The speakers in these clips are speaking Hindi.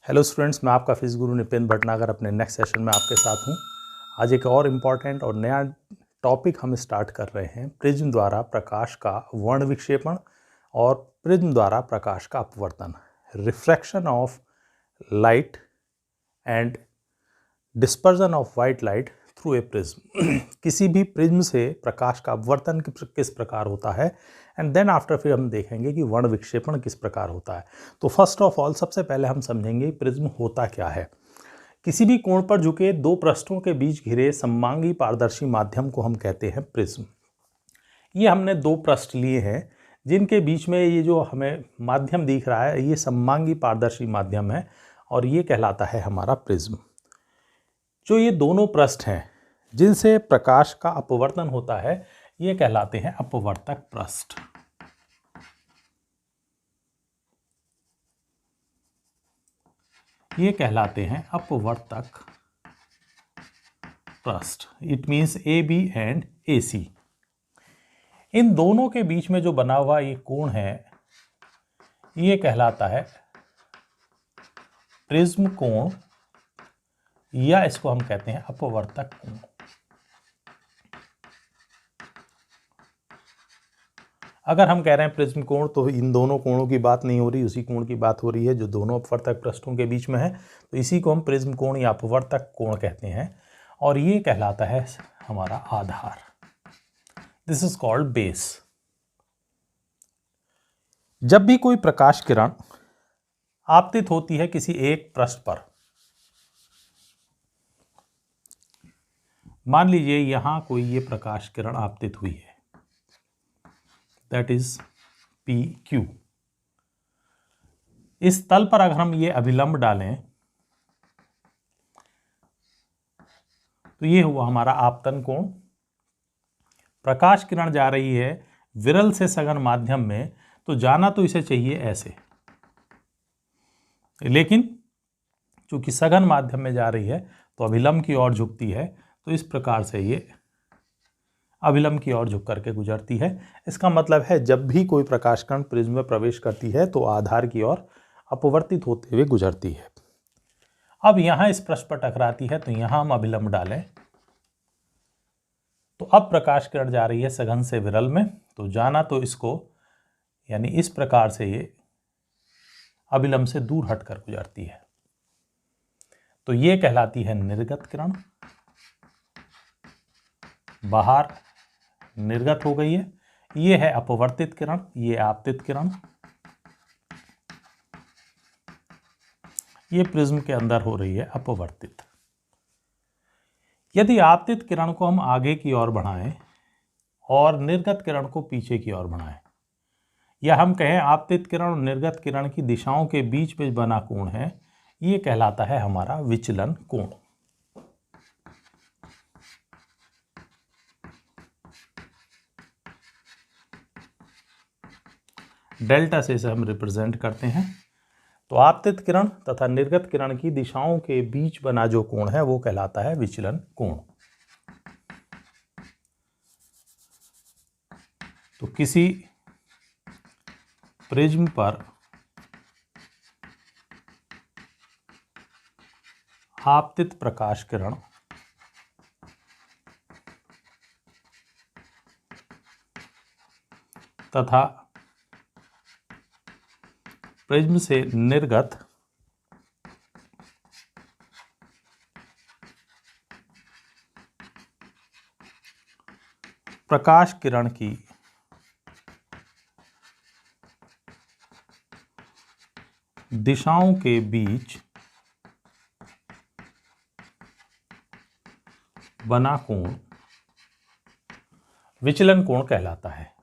हेलो स्टूडेंट्स, मैं आपका फिजिक्स गुरु नितिन भटनागर अपने नेक्स्ट सेशन में आपके साथ हूं। आज एक और इम्पॉर्टेंट और नया टॉपिक हम स्टार्ट कर रहे हैं, प्रिज्म द्वारा प्रकाश का वर्ण विक्षेपण और प्रिज्म द्वारा प्रकाश का अपवर्तन, refraction of light and dispersion of white light through a prism. किसी भी प्रिज्म से प्रकाश का अपवर्तन किस प्रकार होता है एंड देन आफ्टर फिर हम देखेंगे कि वर्ण विक्षेपण किस प्रकार होता है। तो फर्स्ट ऑफ ऑल सबसे पहले हम समझेंगे प्रिज्म होता क्या है। किसी भी कोण पर झुके दो पृष्ठों के बीच घिरे सममांगी पारदर्शी माध्यम को हम कहते हैं प्रिज्म। ये हमने दो पृष्ठ लिए हैं जिनके बीच में ये जो हमें माध्यम दिख रहा है ये सममांगी पारदर्शी माध्यम है और ये कहलाता है हमारा प्रिज्म। जो ये दोनों पृष्ठ हैं जिनसे प्रकाश का अपवर्तन होता है ये कहलाते हैं अपवर्तक पृष्ठ। ये कहलाते हैं अपवर्तक पृष्ठ। It means A B and A C. इन दोनों के बीच में जो बना हुआ ये कोण है ये कहलाता है प्रिज्म कोण, या इसको हम कहते हैं अपवर्तक कोण। अगर हम कह रहे हैं प्रिज्म कोण तो इन दोनों कोणों की बात नहीं हो रही, उसी कोण की बात हो रही है जो दोनों अपवर्तक पृष्ठों के बीच में है। तो इसी को हम प्रिज्म कोण या अपवर्तक कोण कहते हैं और ये कहलाता है हमारा आधार। This is called base. जब भी कोई प्रकाश किरण आपतित होती है किसी एक पृष्ठ पर, मान लीजिए यहां कोई ये प्रकाश किरण आपतित हुई है, दैट इज पी क्यू। इस तल पर अगर हम ये अभिलंब डालें तो ये हुआ हमारा आपतन कोण। प्रकाश किरण जा रही है विरल से सघन माध्यम में, तो जाना तो इसे चाहिए ऐसे, लेकिन चूंकि सघन माध्यम में जा रही है तो अभिलंब की ओर झुकती है, तो इस प्रकार से ये अभिलंब की ओर झुक करके गुजरती है। इसका मतलब है जब भी कोई प्रकाश कण प्रिज्म में प्रवेश करती है तो आधार की ओर अपवर्तित होते हुए गुजरती है। अब यहां इस पृष्ठ पर टकराती है तो यहां हम अभिलंब डालें तो अब प्रकाश किरण जा रही है सघन से विरल में, तो जाना तो इसको यानी इस प्रकार से ये अभिलंब से दूर हटकर गुजरती है, तो ये कहलाती है निर्गत किरण। बाहर निर्गत हो गई है। ये है अपवर्तित किरण, ये आपतित किरण। ये प्रिज्म के अंदर हो रही है अपवर्तित। यदि आपतित किरण को हम आगे की ओर बढ़ाएं और निर्गत किरण को पीछे की ओर बढ़ाएं, या हम कहें आपतित किरण और निर्गत किरण की दिशाओं के बीच में बना कोण है, ये कहलाता है हमारा विचलन कोण। डेल्टा से इसे हम रिप्रेजेंट करते हैं। तो आपतित किरण तथा निर्गत किरण की दिशाओं के बीच बना जो कोण है वो कहलाता है विचलन कोण। तो किसी प्रिज्म पर आपतित प्रकाश किरण तथा प्रिज्म से निर्गत प्रकाश किरण की दिशाओं के बीच बना कोण विचलन कोण कहलाता है।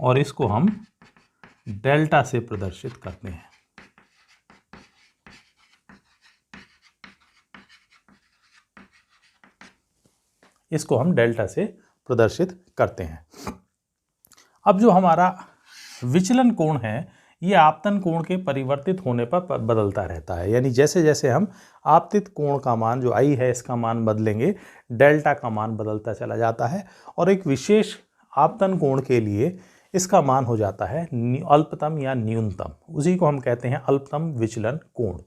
और इसको हम डेल्टा से प्रदर्शित करते हैं। इसको हम डेल्टा से प्रदर्शित करते हैं। अब जो हमारा विचलन कोण है ये आपतन कोण के परिवर्तित होने पर बदलता रहता है। यानी जैसे जैसे हम आपतित कोण का मान जो आई है इसका मान बदलेंगे, डेल्टा का मान बदलता चला जाता है और एक विशेष आपतन कोण के लिए इसका मान हो जाता है अल्पतम या न्यूनतम, उसी को हम कहते हैं अल्पतम विचलन कोण।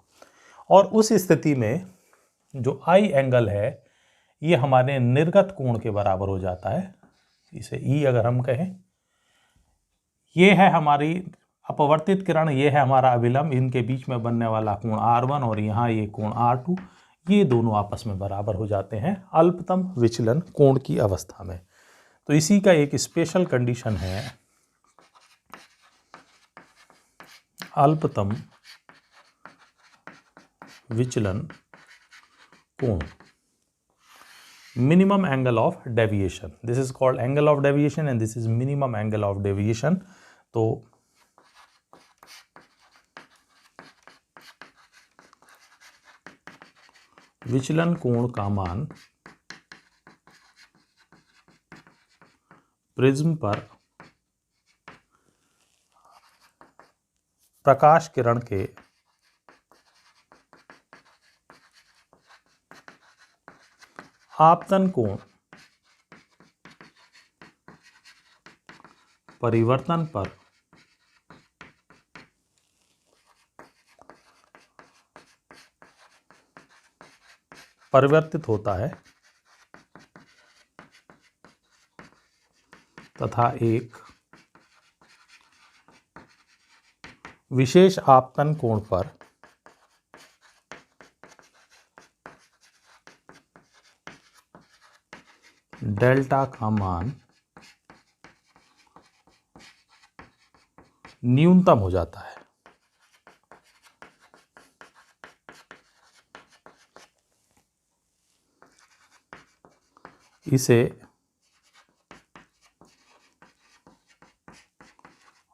और उस स्थिति में जो आई एंगल है ये हमारे निर्गत कोण के बराबर हो जाता है। इसे ई अगर हम कहें, ये है हमारी अपवर्तित किरण, ये है हमारा अभिलंब, इनके बीच में बनने वाला कोण R1 और यहाँ ये कोण R2, ये दोनों आपस में बराबर हो जाते हैं अल्पतम विचलन कोण की अवस्था में। तो इसी का एक स्पेशल कंडीशन है अल्पतम विचलन कोण, minimum angle of deviation. This is called angle of deviation and this is minimum angle of deviation. तो विचलन कोण का मान प्रिज्म पर प्रकाश किरण के आपतन कोण परिवर्तन पर परिवर्तित होता है तथा एक विशेष आपतन कोण पर डेल्टा का मान न्यूनतम हो जाता है। इसे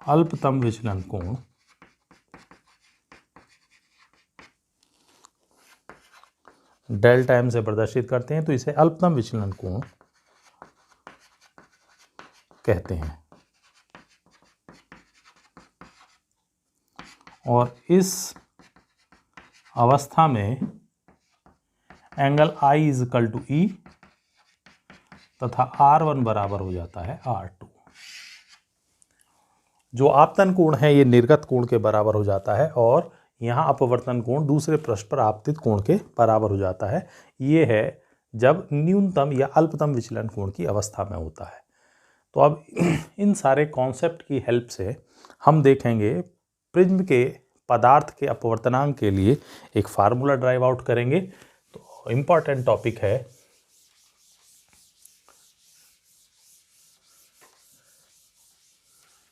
अल्पतम विचलन कोण डेल्टा एम से प्रदर्शित करते हैं, तो इसे अल्पतम विचलन कोण कहते हैं। और इस अवस्था में angle I is equal to E तथा R1 बराबर हो जाता है R2। जो आपतन कोण है ये निर्गत कोण के बराबर हो जाता है और यहाँ अपवर्तन कोण दूसरे पृष्ठ पर आपतित कोण के बराबर हो जाता है। ये है जब न्यूनतम या अल्पतम विचलन कोण की अवस्था में होता है। तो अब इन सारे कॉन्सेप्ट की हेल्प से हम देखेंगे प्रिज्म के पदार्थ के अपवर्तनांक के लिए एक फार्मूला ड्राइव आउट करेंगे। तो इम्पॉर्टेंट टॉपिक है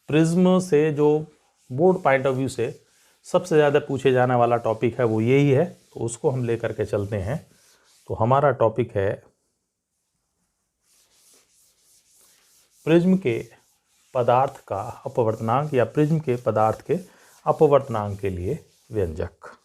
प्रिज्म से, जो बोर्ड पॉइंट ऑफ व्यू से सबसे ज़्यादा पूछे जाने वाला टॉपिक है वो यही है, तो उसको हम लेकर के चलते हैं। तो हमारा टॉपिक है प्रिज्म के पदार्थ का अपवर्तनांक या प्रिज्म के पदार्थ के अपवर्तनांक के लिए व्यंजक।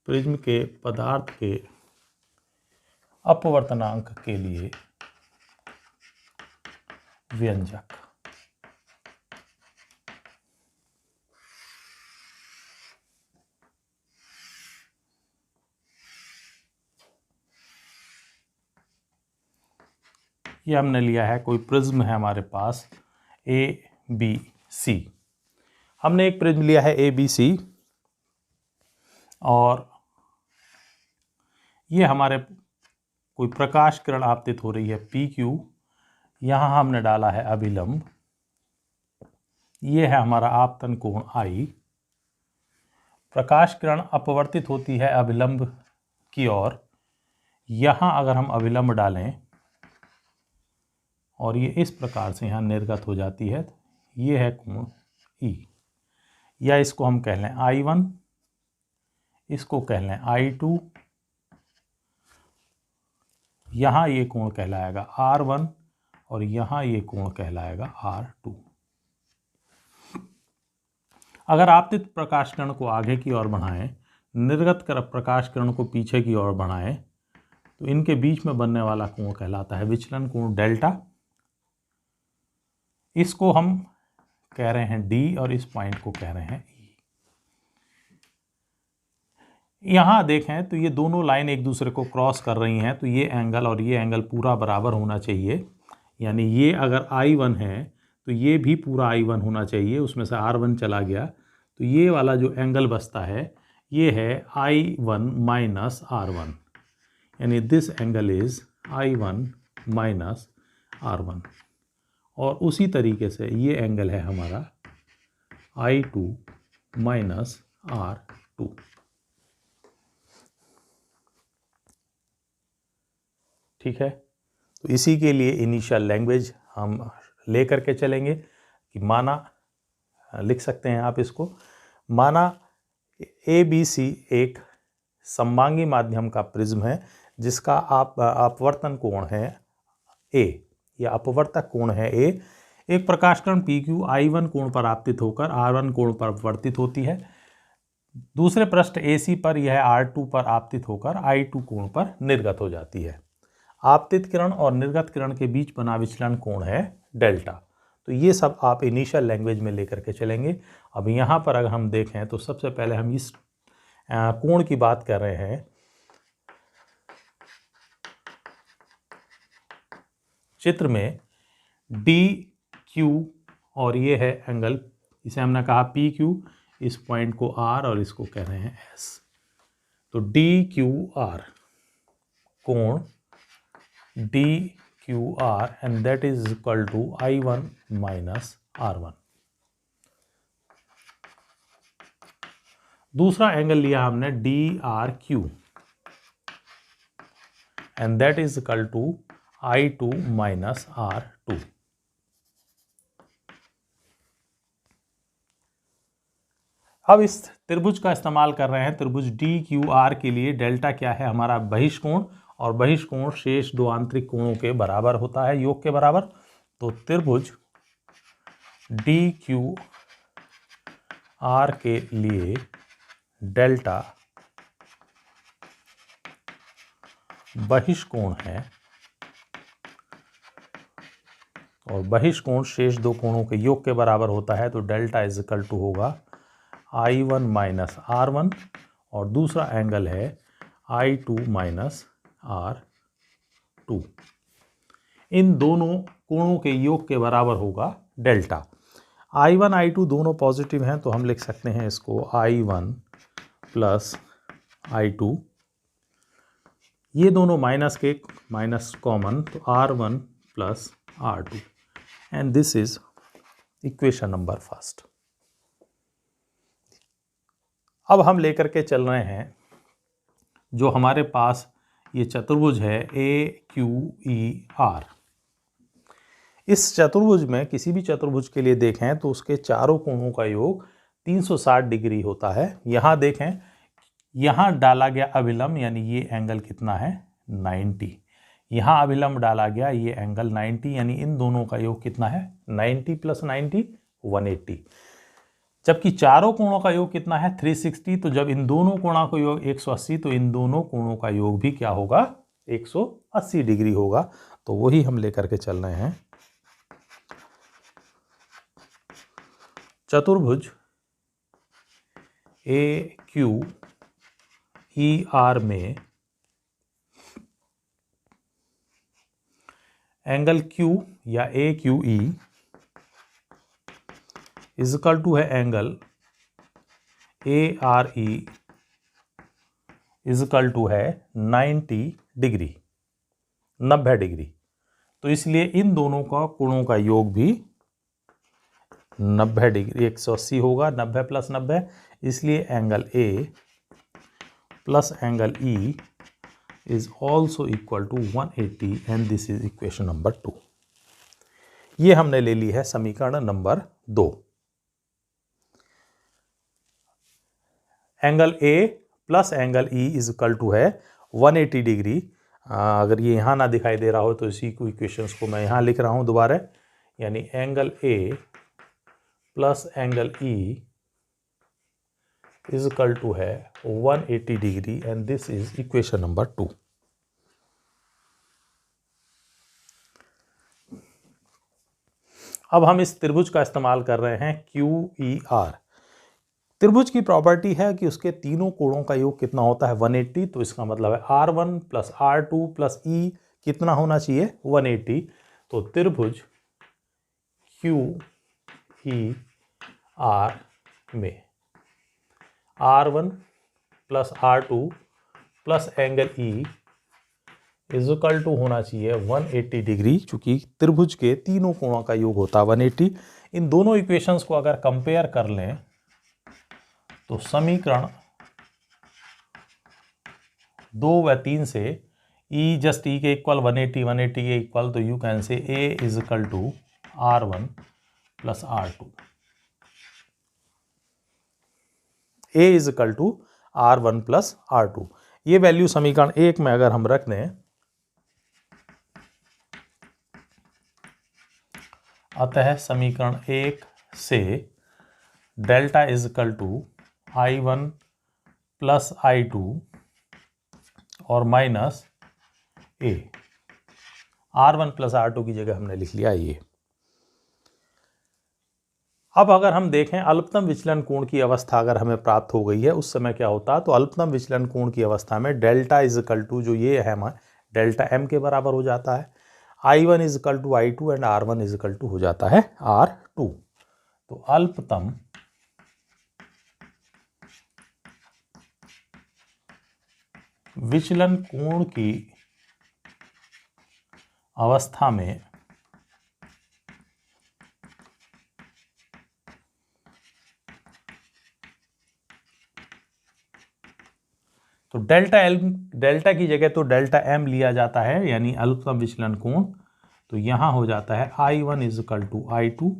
प्रिज्म के पदार्थ के अपवर्तनांक के लिए व्यंजक। ये हमने लिया है, कोई प्रिज्म है हमारे पास ABC। हमने एक प्रिज्म लिया है ABC और ये हमारे कोई प्रकाश किरण आपतित हो रही है PQ, यहाँ हमने डाला है अभिलंब, ये है हमारा आपतन कोण I। प्रकाश किरण अपवर्तित होती है अभिलंब की ओर, यहाँ अगर हम अभिलंब डालें और ये इस प्रकार से यहाँ निर्गत हो जाती है, ये है कोण E, या इसको हम कह लें I1, इसको कह लें I2, यहाँ ये कोण कहलाएगा R1 और यहाँ ये कोण कहलाएगा R2। अगर आपतित प्रकाश किरण को आगे की ओर बढ़ाएं, निर्गत प्रकाश किरण को पीछे की ओर बढ़ाएं, तो इनके बीच में बनने वाला कोण कहलाता है विचलन कोण डेल्टा। इसको हम कह रहे हैं डी और इस पॉइंट को कह रहे हैं ई। यहां देखें तो ये दोनों लाइन एक दूसरे को क्रॉस कर रही हैं, तो ये एंगल और ये एंगल पूरा बराबर होना चाहिए। यानी ये अगर I1 है तो ये भी पूरा I1 होना चाहिए, उसमें से R1 चला गया, तो ये वाला जो एंगल बचता है ये है I1 माइनस R1, यानी this angle is I1 minus R1। और उसी तरीके से ये एंगल है हमारा I2 माइनस R2। ठीक है, तो इसी के लिए इनिशियल लैंग्वेज हम ले करके चलेंगे कि माना, लिख सकते हैं आप इसको, माना ABC एक सममांगी माध्यम का प्रिज्म है जिसका अपवर्तन कोण है A या अपवर्तक कोण है A। एक प्रकाशकण PQ I1 कोण पर आपतित होकर R1 कोण पर अपवर्तित होती है। दूसरे पृष्ठ AC पर यह R2 पर आपतित होकर I2 कोण पर निर्गत हो जाती है। आपतित किरण और निर्गत किरण के बीच बना विचलन कोण है डेल्टा। तो ये सब आप इनिशियल लैंग्वेज में लेकर के चलेंगे। अब यहाँ पर अगर हम देखें तो सबसे पहले हम इस कोण की बात कर रहे हैं। चित्र में DQ और ये है एंगल, इसे हमने कहा PQ, इस पॉइंट को R और इसको कह रहे हैं S। तो DQR कोण DQR and that is equal to I1 minus R1। दूसरा एंगल लिया हमने DRQ and that is equal to I2 minus R2। अब इस त्रिभुज का इस्तेमाल कर रहे हैं। त्रिभुज DQR के लिए डेल्टा क्या है, हमारा बहिष्कोण, और बहिष्कोण शेष दो आंतरिक कोणों के बराबर होता है, योग के बराबर। तो त्रिभुज DQR के लिए डेल्टा बहिष्कोण है और बहिष्कोण शेष दो कोणों के योग के बराबर होता है। तो डेल्टा इज इक्वल टू होगा I1 माइनस R1 और दूसरा एंगल है I2 माइनस R2। इन दोनों कोणों के योग के बराबर होगा डेल्टा। I1 I2 दोनों पॉजिटिव हैं तो हम लिख सकते हैं इसको I1 प्लस I2। ये दोनों माइनस के माइनस कॉमन, तो R1 plus R2 and this is equation number first. अब हम लेकर के चल रहे हैं जो हमारे पास ये चतुर्भुज है AQER। इस चतुर्भुज में किसी भी चतुर्भुज के लिए देखें तो उसके चारों कोणों का योग 360 डिग्री होता है। यहाँ देखें, यहाँ डाला गया अभिलंब, यानी ये एंगल कितना है 90। यहाँ अभिलंब डाला गया, ये एंगल 90, यानी इन दोनों का योग कितना है 90 प्लस 90 180। जबकि चारों कोणों का योग कितना है 360। तो जब इन दोनों कोणों का योग 180 तो इन दोनों कोणों का योग भी क्या होगा 180 डिग्री होगा। तो वही हम लेकर के चल रहे हैं। चतुर्भुज AQER में एंगल Q या AQE इज इक्वल टू है angle ARE is equal to है 90 डिग्री, 90 डिग्री। तो इसलिए इन दोनों का कोणों का योग भी 90 डिग्री 180 होगा, 90 प्लस 90, इसलिए angle A plus angle E is also equal to 180 and this is equation number 2। ये हमने ले ली है समीकरण number 2। Angle A plus angle E is equal to है 180 डिग्री। अगर ये यहाँ ना दिखाई दे रहा हो तो इसी को इक्वेशंस को मैं यहाँ लिख रहा हूँ दोबारा, यानी angle A plus angle E is equal to है 180 degree and this is equation number 2। अब हम इस त्रिभुज का इस्तेमाल कर रहे हैं QER। त्रिभुज की प्रॉपर्टी है कि उसके तीनों कोणों का योग कितना होता है 180, तो इसका मतलब है R1 plus R2 plus E कितना होना चाहिए 180। तो त्रिभुज QER में R1 plus R2 plus angle E is equal to होना चाहिए 180 डिग्री, चूंकि त्रिभुज के तीनों कोणों का योग होता है 180। इन दोनों इक्वेशंस को अगर कंपेयर कर लें तो समीकरण 2 व 3 से E जस्ट E के इक्वल 180 के इक्वल, तो you can say A is equal to R1 plus R2, A is equal to R1 plus R2। ये वैल्यू समीकरण 1 में अगर हम रख दें, अतः समीकरण 1 से delta is equal to I1 plus I2 और minus A, R1 plus R2 की जगह हमने लिख लिया ये। अब अगर हम देखें अल्पतम विचलन कोण की अवस्था अगर हमें प्राप्त हो गई है, उस समय क्या होता है, तो अल्पतम विचलन कोण की अवस्था में डेल्टा इज इक्वल टू जो ये है डेल्टा M के बराबर हो जाता है, I1 is equal to I2 and R1 is equal to हो जाता है R2। तो अल्पतम विचलन कोण की अवस्था में तो डेल्टा की जगह तो डेल्टा M लिया जाता है, यानी अल्पतम विचलन कोण। तो यहां हो जाता है I1 is equal to I2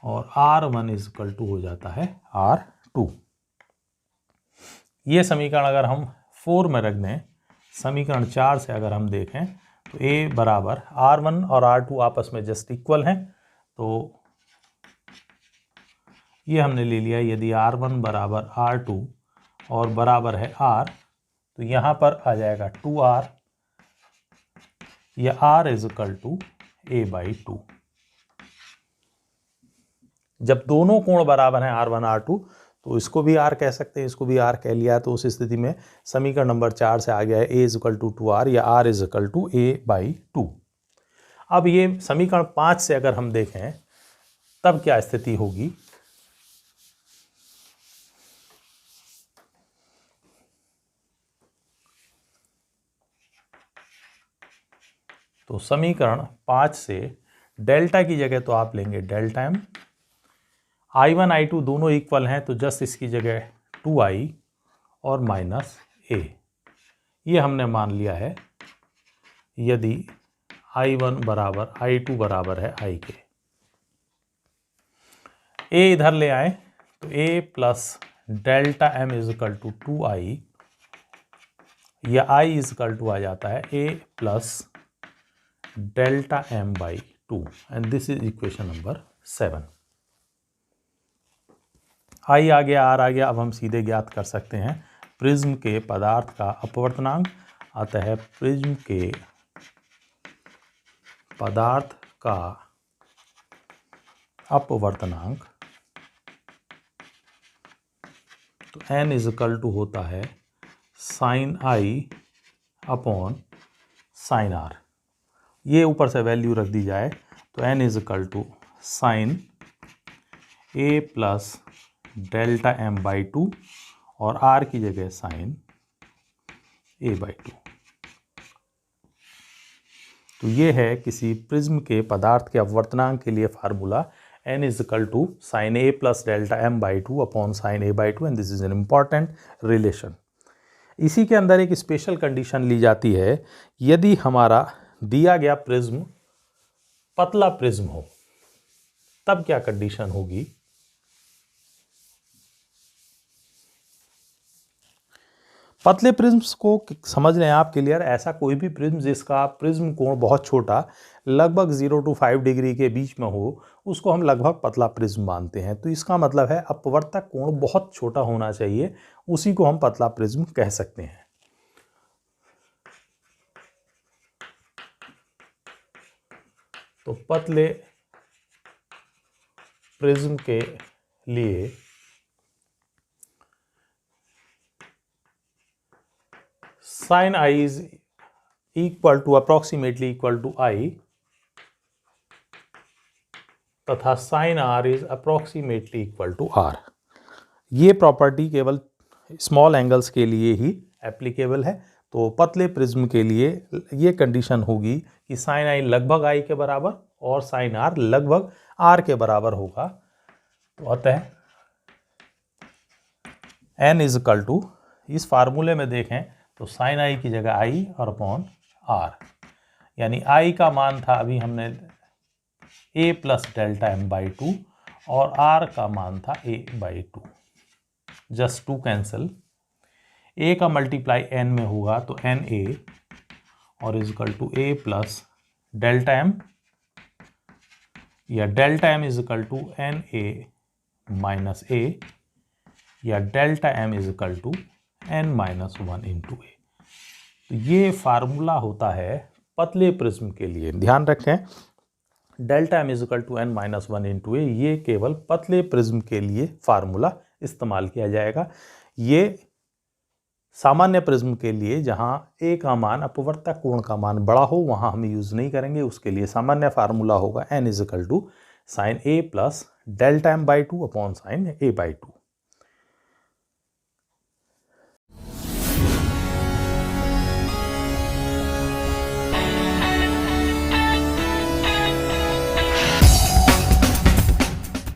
और R1 इज इक्वल टू हो जाता है R2। ये समीकरण अगर हम 4 में रख दें, समीकरण 4 से अगर हम देखें तो A बराबर R1 और R2 आपस में जस्ट इक्वल हैं, तो ये हमने ले लिया। यदि R1 बराबर R2 और बराबर है R, तो यहाँ पर आ जाएगा 2R या R is equal to A/2। जब दोनों कोण बराबर हैं R1 R2, तो इसको भी R कह सकते हैं, इसको भी R कह लिया। तो उस स्थिति में समीकरण नंबर 4 से आ गया है A is equal to 2R या R is equal to A/2। अब ये समीकरण 5 से अगर हम देखें तब क्या स्थिति होगी, तो समीकरण 5 से डेल्टा की जगह तो आप लेंगे डेल्टा M, I1 I2 दोनों इक्वल हैं, तो जस्ट इसकी जगह 2I और माइनस A, ये हमने मान लिया है यदि I1 बराबर I2 बराबर है I के। A इधर ले आए तो A plus delta M is equal to 2I या I इज इक्वल टू आ जाता है A plus delta M/2 and this is equation number 7। I आ गया, R आ गया। अब हम सीधे ज्ञात कर सकते हैं प्रिज्म के पदार्थ का अपवर्तनांक। अतः प्रिज्म के पदार्थ का अपवर्तनांक तो n इज इक्वल टू होता है sine I upon sine R। ये ऊपर से वैल्यू रख दी जाए तो n is equal to sine A plus delta M/2 और R की जगह साइन A/2। तो ये है किसी प्रिज्म के पदार्थ के अपवर्तनांक के लिए formula n is equal to sine A plus delta M/2 upon sine A/2 and this is an important relation. इसी के अंदर एक स्पेशल कंडीशन ली जाती है, यदि हमारा दिया गया प्रिज्म पतला प्रिज्म हो तब क्या कंडीशन होगी। पतले प्रिज्म्स को समझ लें आप क्लियर, ऐसा कोई भी प्रिज्म जिसका प्रिज्म कोण बहुत छोटा लगभग 0 to 5 डिग्री के बीच में हो उसको हम लगभग पतला प्रिज्म मानते हैं। तो इसका मतलब है अपवर्तक कोण बहुत छोटा होना चाहिए, उसी को हम पतला प्रिज्म कह सकते हैं। तो पतले प्रिज्म के लिए sin I is equal to approximately equal to I तथा sin R is approximately equal to R। ये प्रॉपर्टी केवल स्मॉल एंगल्स के लिए ही एप्लीकेबल है। तो पतले प्रिज्म के लिए ये कंडीशन होगी कि sin I लगभग I के बराबर और sin R लगभग R के बराबर होगा। तो अतः n इज इक्वल टू, इस फार्मूले में देखें तो sin I की जगह I और अपॉन R, यानी I का मान था अभी हमने a plus delta m by 2 और R का मान था a by 2। Just to cancel, a का मल्टीप्लाई n में होगा तो n a और is equal to a plus delta m या डेल्टा m is equal to n a minus a या डेल्टा m is equal to n minus 1 into a। तो ये फार्मूला होता है पतले प्रिज्म के लिए। ध्यान रखें delta m is equal to n minus 1 into a, ये केवल पतले प्रिज्म के लिए फार्मूला इस्तेमाल किया जाएगा। ये सामान्य प्रिज्म के लिए जहां a का मान अपवर्तक कोण का मान बड़ा हो वहां हम यूज नहीं करेंगे, उसके लिए सामान्य फार्मूला होगा n is equal to sine a plus delta m by 2 upon sine a by 2।